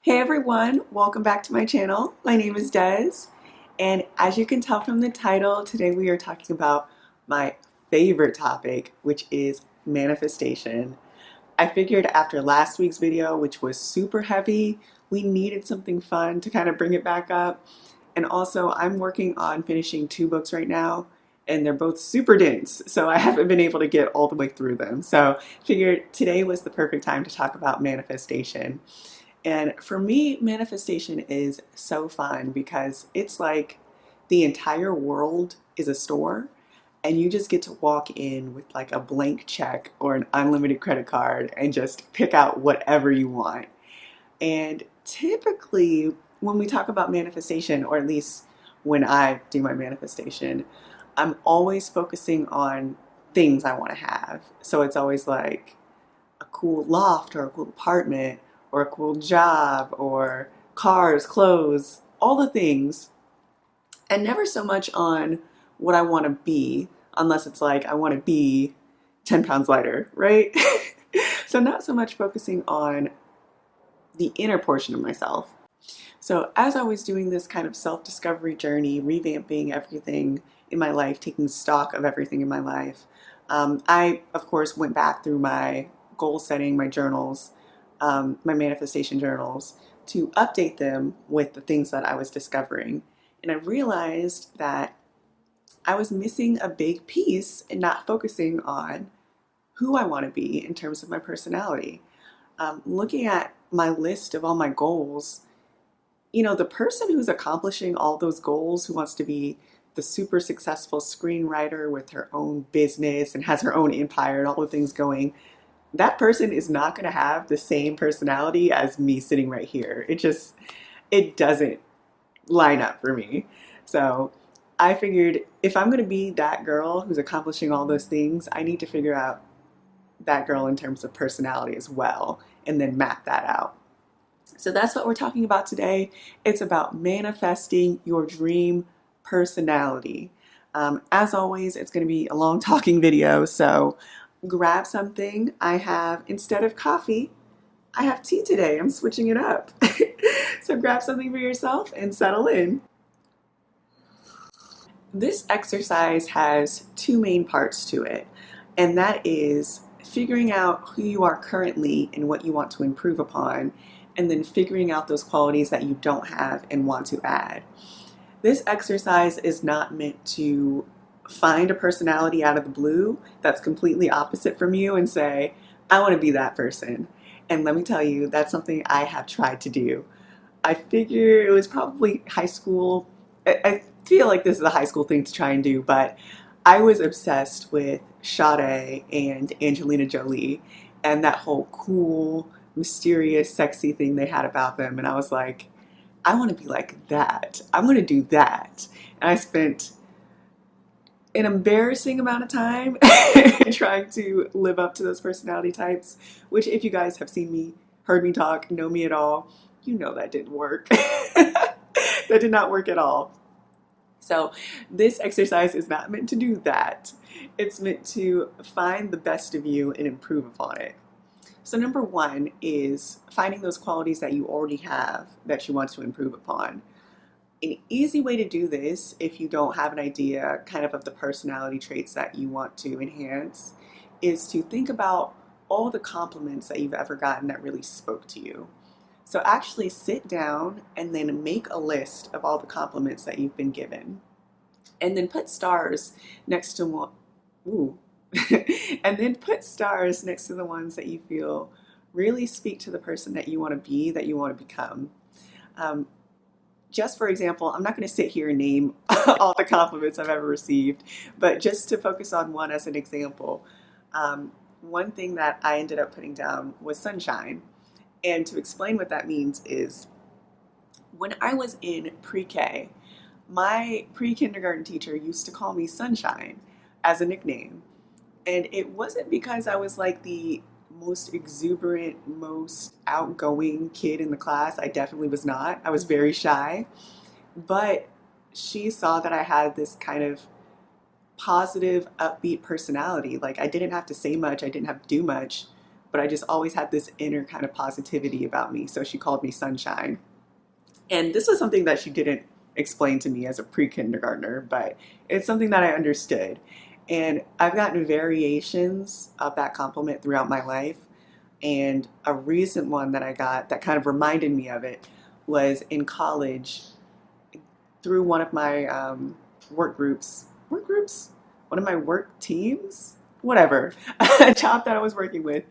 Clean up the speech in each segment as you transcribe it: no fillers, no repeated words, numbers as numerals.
Hey everyone, welcome back to my channel. My name is Des, and as you can tell from the title, today we are talking about my favorite topic, which is manifestation. I figured after last week's video, which was super heavy, we needed something fun to kind of bring it back up. And also, I'm working on finishing two books right now, and they're both super dense, so I haven't been able to get all the way through them. So, figured today was the perfect time to talk about manifestation. And for me, manifestation is so fun because it's like the entire world is a store and you just get to walk in with like a blank check or an unlimited credit card and just pick out whatever you want. And typically, when we talk about manifestation, or at least when I do my manifestation, I'm always focusing on things I want to have. So it's always like a cool loft or a cool apartment or a cool job or cars, clothes, all the things, and never so much on what I want to be, unless it's like I want to be 10 pounds lighter, right? So, not so much focusing on the inner portion of myself. So, as I was doing this kind of self discovery journey, revamping everything in my life, taking stock of everything in my life, I, of course, went back through my goal setting, my journals, my manifestation journals, to update them with the things that I was discovering. And I realized that I was missing a big piece and not focusing on who I want to be in terms of my personality. Looking at my list of all my goals, the person who's accomplishing all those goals, who wants to be the super successful screenwriter with her own business and has her own empire and all the things going, that person is not going to have the same personality as me sitting right here. It doesn't line up for me. So I figured if I'm going to be that girl who's accomplishing all those things, I need to figure out that girl in terms of personality as well and then map that out. So that's what we're talking about today. It's about manifesting your dream personality. As always, it's going to be a long talking video, so grab something. I have, instead of coffee, I have tea today. I'm switching it up. So grab something for yourself and settle in. This exercise has two main parts to it, and that is figuring out who you are currently and what you want to improve upon, and then figuring out those qualities that you don't have and want to add. This exercise is not meant to find a personality out of the blue that's completely opposite from you and say, I want to be that person. And let me tell you, that's something I have tried to do. I figure it was probably high school. I feel like this is a high school thing to try and do, but I was obsessed with Sade and Angelina Jolie and that whole cool, mysterious, sexy thing they had about them. And I was like, I want to be like that. I'm going to do that. And I spent an embarrassing amount of time trying to live up to those personality types, which, if you guys have seen me, heard me talk, know me at all, you know that didn't work. That did not work at all. So, this exercise is not meant to do that. It's meant to find the best of you and improve upon it. So, number one is finding those qualities that you already have that you want to improve upon. An easy way to do this, if you don't have an idea kind of the personality traits that you want to enhance, is to think about all the compliments that you've ever gotten that really spoke to you. So actually sit down and then make a list of all the compliments that you've been given. And then put stars next to one. Ooh. And then put stars next to the ones that you feel really speak to the person that you want to be, that you want to become. Just for example, I'm not going to sit here and name all the compliments I've ever received, but just to focus on one as an example, one thing that I ended up putting down was sunshine. And to explain what that means is when I was in pre-K, my pre-kindergarten teacher used to call me Sunshine as a nickname. And it wasn't because I was like the most exuberant, most outgoing kid in the class. I definitely was not. I was very shy. But she saw that I had this kind of positive, upbeat personality. Like I didn't have to say much, I didn't have to do much, but I just always had this inner kind of positivity about me. So she called me Sunshine. And this was something that she didn't explain to me as a pre-kindergartner, but it's something that I understood. And I've gotten variations of that compliment throughout my life. And a recent one that I got that kind of reminded me of it was in college through one of my work groups, one of my work teams, whatever, a job that I was working with.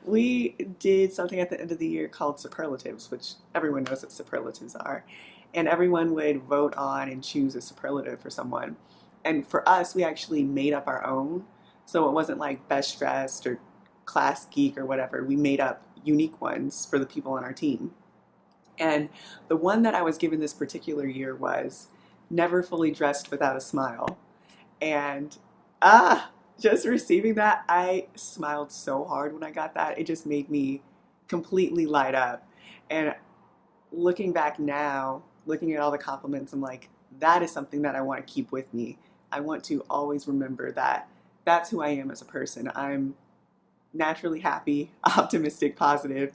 We did something at the end of the year called superlatives, which everyone knows what superlatives are. And everyone would vote on and choose a superlative for someone. And for us, we actually made up our own. So it wasn't like best dressed or class geek or whatever. We made up unique ones for the people on our team. And the one that I was given this particular year was never fully dressed without a smile. And just receiving that, I smiled so hard when I got that. It just made me completely light up. And looking back now, looking at all the compliments, I'm like, that is something that I want to keep with me. I want to always remember that that's who I am as a person. I'm naturally happy, optimistic, positive.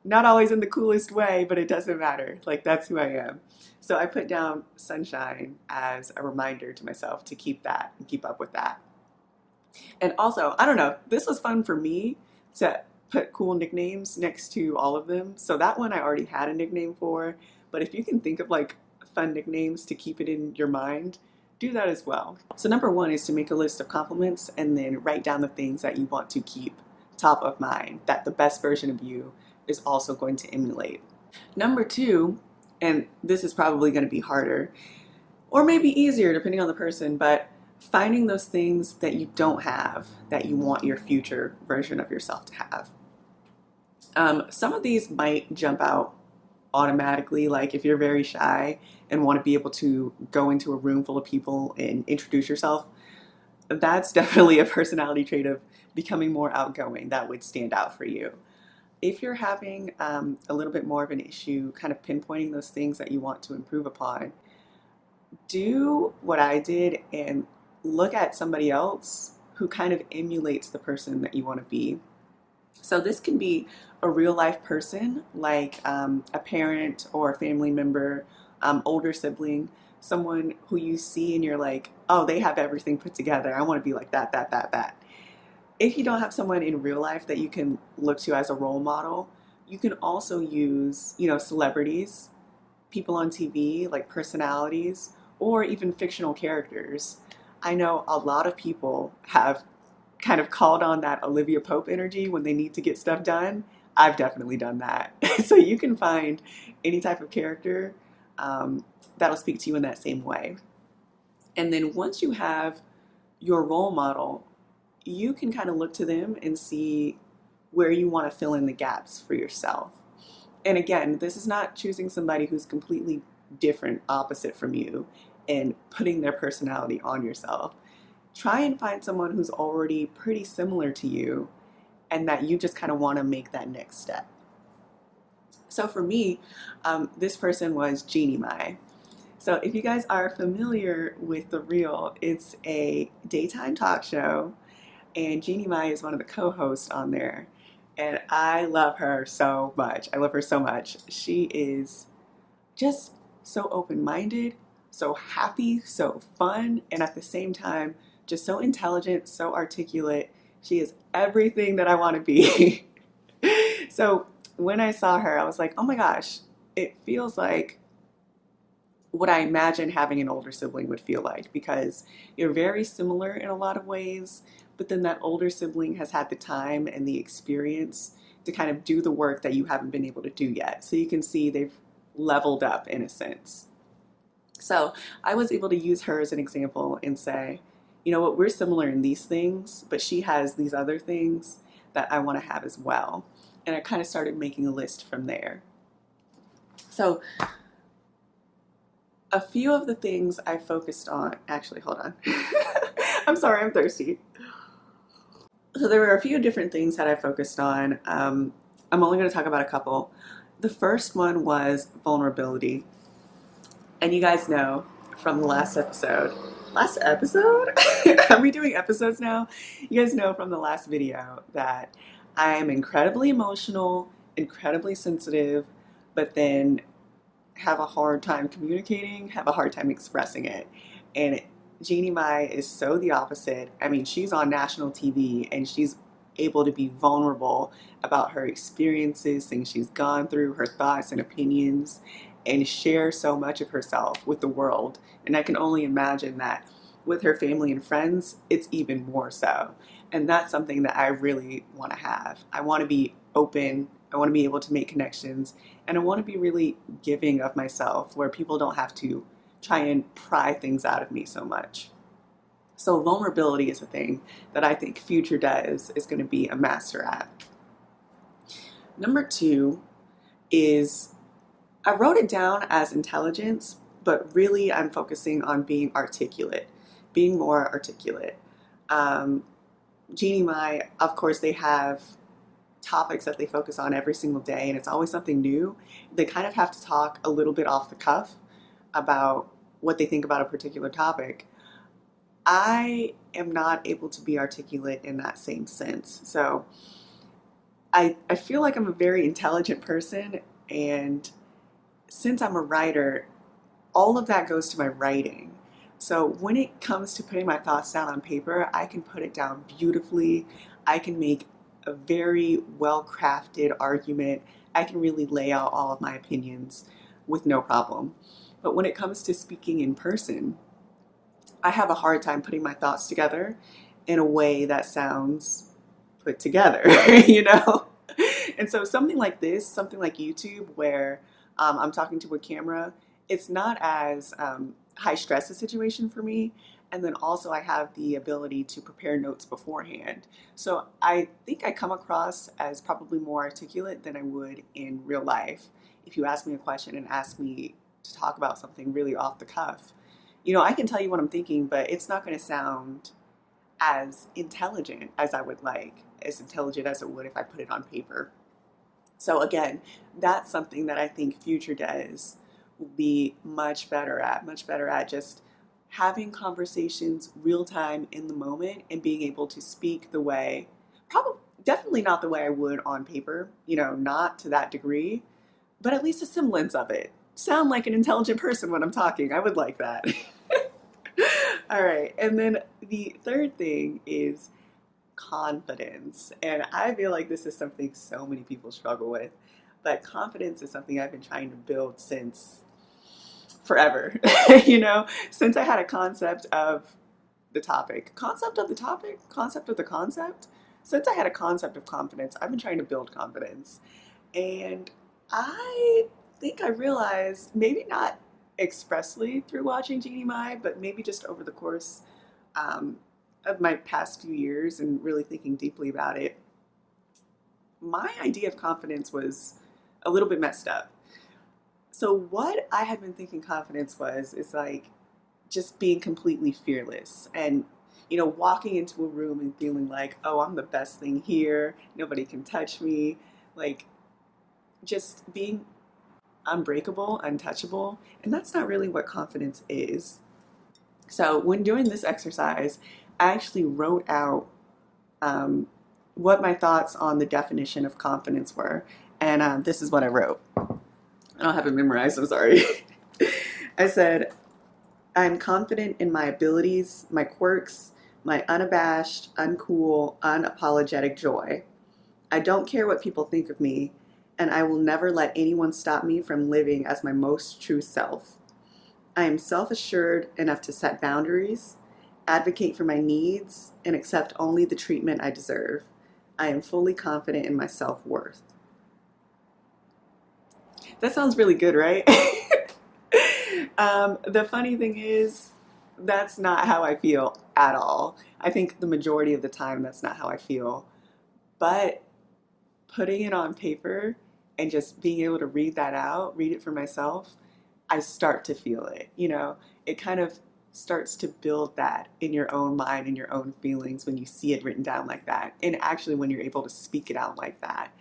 Not always in the coolest way, but it doesn't matter. Like, that's who I am. So I put down Sunshine as a reminder to myself to keep that and keep up with that. And also, I don't know, this was fun for me to put cool nicknames next to all of them. So that one I already had a nickname for, but if you can think of like fun nicknames to keep it in your mind, do that as well. So number one is to make a list of compliments and then write down the things that you want to keep top of mind, that the best version of you is also going to emulate. Number two, and this is probably going to be harder or maybe easier depending on the person, but finding those things that you don't have that you want your future version of yourself to have. Some of these might jump out automatically, like if you're very shy and want to be able to go into a room full of people and introduce yourself, that's definitely a personality trait of becoming more outgoing that would stand out for you. If you're having a little bit more of an issue kind of pinpointing those things that you want to improve upon, do what I did and look at somebody else who kind of emulates the person that you want to be. So this can be a real life person, like a parent or a family member, older sibling, someone who you see and you're like, oh, they have everything put together. I want to be like that. If you don't have someone in real life that you can look to as a role model, you can also use, celebrities, people on TV, like personalities, or even fictional characters. I know a lot of people have kind of called on that Olivia Pope energy when they need to get stuff done. I've definitely done that. So you can find any type of character that'll speak to you in that same way. And then once you have your role model, you can kind of look to them and see where you want to fill in the gaps for yourself. And again, this is not choosing somebody who's completely different, opposite from you, and putting their personality on yourself. Try and find someone who's already pretty similar to you and that you just kind of want to make that next step. So for me, this person was Jeannie Mai. So if you guys are familiar with The Real, it's a daytime talk show, and Jeannie Mai is one of the co-hosts on there. And I love her so much. I love her so much. She is just so open-minded, so happy, so fun, and at the same time, just so intelligent, so articulate. She is everything that I want to be. So when I saw her, I was like, oh my gosh, it feels like what I imagine having an older sibling would feel like, because you're very similar in a lot of ways, but then that older sibling has had the time and the experience to kind of do the work that you haven't been able to do yet. So you can see they've leveled up in a sense. So I was able to use her as an example and say, you know what, we're similar in these things, but she has these other things that I want to have as well. And I kind of started making a list from there. So a few of the things I focused on, actually, hold on. I'm sorry, I'm thirsty. So there were a few different things that I focused on. I'm only going to talk about a couple. The first one was vulnerability. And you guys know from the last episode, are we doing episodes now? You guys know from the last video that I am incredibly emotional, incredibly sensitive, but then have a hard time communicating, have a hard time expressing it. And Jeannie Mai is so the opposite. I mean, she's on national TV and she's able to be vulnerable about her experiences, things she's gone through, her thoughts and opinions, and share so much of herself with the world. And I can only imagine that with her family and friends, it's even more so. And that's something that I really want to have. I want to be open. I want to be able to make connections, and I want to be really giving of myself where people don't have to try and pry things out of me so much. So vulnerability is a thing that I think Future Does is going to be a master at. Number two is I wrote it down as intelligence, but really I'm focusing on being articulate, being more articulate. Um, Jeannie Mai, of course, they have topics that they focus on every single day, and it's always something new. They kind of have to talk a little bit off the cuff about what they think about a particular topic. I am not able to be articulate in that same sense. So I feel like I'm a very intelligent person, and since I'm a writer, all of that goes to my writing. So when it comes to putting my thoughts down on paper, I can put it down beautifully. I can make a very well crafted argument. I can really lay out all of my opinions with no problem. But when it comes to speaking in person, I have a hard time putting my thoughts together in a way that sounds put together, you know? And so something like this, something like YouTube, where I'm talking to a camera, it's not as high stress a situation for me. And then also I have the ability to prepare notes beforehand. So I think I come across as probably more articulate than I would in real life. If you ask me a question and ask me to talk about something really off the cuff, you know, I can tell you what I'm thinking, but it's not going to sound as intelligent as I would like, as intelligent as it would if I put it on paper. So again, that's something that I think Future Does will be much better at just having conversations real time in the moment and being able to speak the way, probably definitely not the way I would on paper, you know, not to that degree, but at least a semblance of it. Sound like an intelligent person when I'm talking. I would like that. All right. And then the third thing is confidence. And I feel like this is something so many people struggle with. But confidence is something I've been trying to build since forever. You know, since I had a concept of the topic, concept of the topic, concept of the concept. Since I had a concept of confidence, I've been trying to build confidence. And I think I realized, maybe not expressly through watching Jeannie Mai, but maybe just over the course um, of my past few years and really thinking deeply about it, my idea of confidence was a little bit messed up. So what I had been thinking confidence was is like just being completely fearless and, you know, walking into a room and feeling like, oh, I'm the best thing here. Nobody can touch me. Like just being unbreakable, untouchable. And that's not really what confidence is. So when doing this exercise, I actually wrote out um, what my thoughts on the definition of confidence were. And this is what I wrote. I don't have it memorized, I'm sorry. I said, I'm confident in my abilities, my quirks, my unabashed, uncool, unapologetic joy. I don't care what people think of me, and I will never let anyone stop me from living as my most true self. I am self-assured enough to set boundaries, advocate for my needs, and accept only the treatment I deserve. I am fully confident in my self-worth. That sounds really good, right? The funny thing is, that's not how I feel at all. I think the majority of the time, that's not how I feel. But putting it on paper and just being able to read that out, read it for myself, I start to feel it. You know, it kind of starts to build that in your own mind and your own feelings when you see it written down like that. And actually, when you're able to speak it out like that.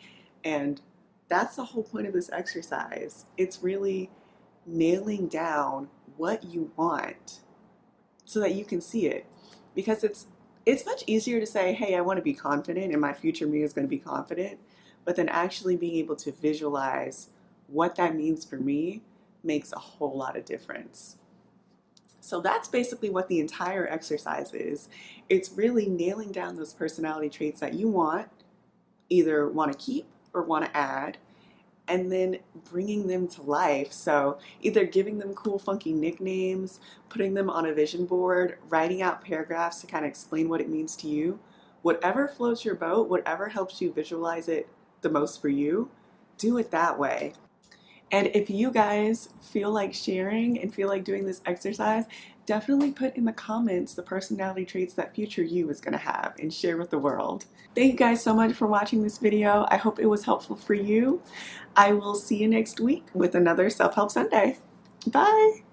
And that's the whole point of this exercise. It's really nailing down what you want so that you can see it. Because it's It's much easier to say, hey, I want to be confident and my future me is going to be confident, but then actually being able to visualize what that means for me makes a whole lot of difference. So that's basically what the entire exercise is. It's really nailing down those personality traits that you want, either want to keep or want to add, and then bringing them to life. So either giving them cool, funky nicknames, putting them on a vision board, writing out paragraphs to kind of explain what it means to you. Whatever floats your boat, whatever helps you visualize it the most for you, do it that way. And if you guys feel like sharing and feel like doing this exercise, definitely put in the comments the personality traits that future you is going to have and share with the world. Thank you guys so much for watching this video. I hope it was helpful for you. I will see you next week with another Self-Help Sunday. Bye!